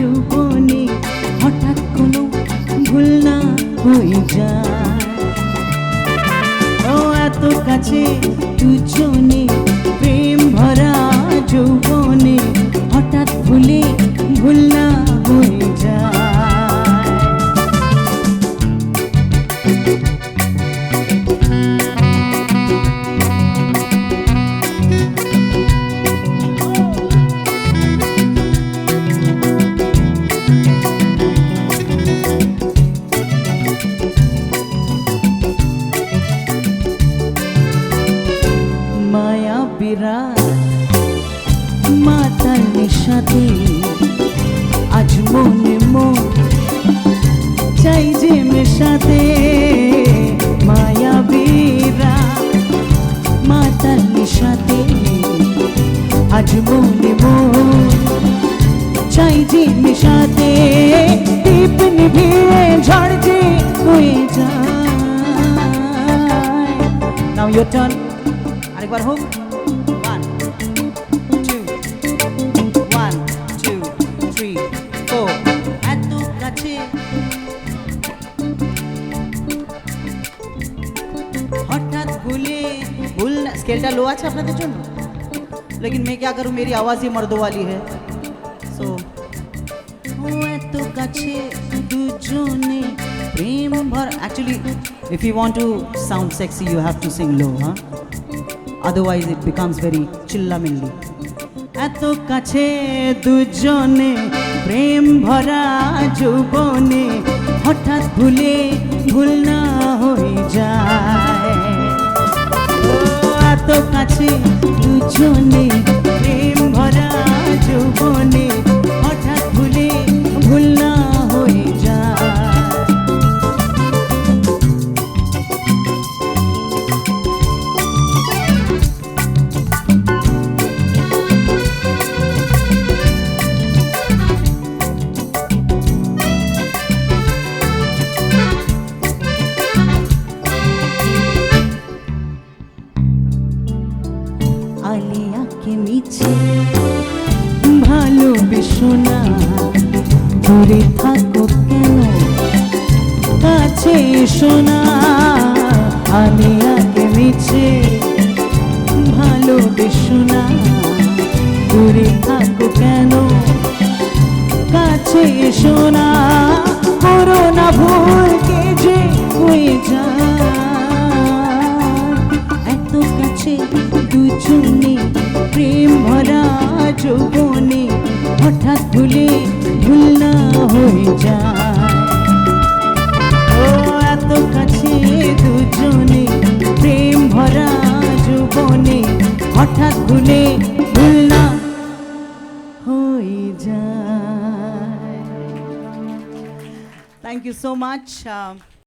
যৌবনে হঠাৎ কোনো ভুল না হয়ে যায়। ও এত কাছে দুজনে প্রেম ভরা যৌবনে হঠাৎ ভুলে ভুল না হয়ে যায়। মায়া বিরাট মাতাল নেশাতে আজ মনে মন চাই যে মেশাতে। মায়া বিরাট মাতাল নেশাতে আজ মনে মন চাই যে মেশাতে। দীপ নিভিয়ে ঝড় যে হয়ে যায়। নাও ইয়োর টার্ন। আরেকবার হোক। 1 2 1 2 3 4। এত কাছে হঠাৎ ভুলে ভুল। স্কেলটা লো আছে আপনাদের জন্য, लेकिन मैं क्या करूं, मेरी आवाज ही मर्दों वाली है। सो এত কাছে দুজনে প্রেম ভর। Actually, if you want to sound sexy, you have to sing low, huh? Otherwise it becomes very chillamilli. এত কাছে দুজনে প্রেম ভরা যৌবনে হঠাৎ ভুলে ভুল না হয়ে যায়। ও এত কাছে দুজনে প্রেম ভরা যৌবনে হঠাৎ ভুলে ভুল না হয়ে যায়। আলিয়াকে মিছে ভালোবেসো না, দূরে থাকো কেন কাছে এসো না। আলিয়াকে মিছে ভালোবেসো না, দূরে থাকো কেন কাছে এসো না। করো না ভুল কে যে হয়ে যায়। এত কাছে দুজনে প্রেম ভরা যৌবনে হঠাৎ ভুলে ভুল না হয়ে যায়। ও এত কাছে দুজনে প্রেম ভরা যৌবনে হঠাৎ ভুলে ভুল না হয়ে যায়। Thank you so much.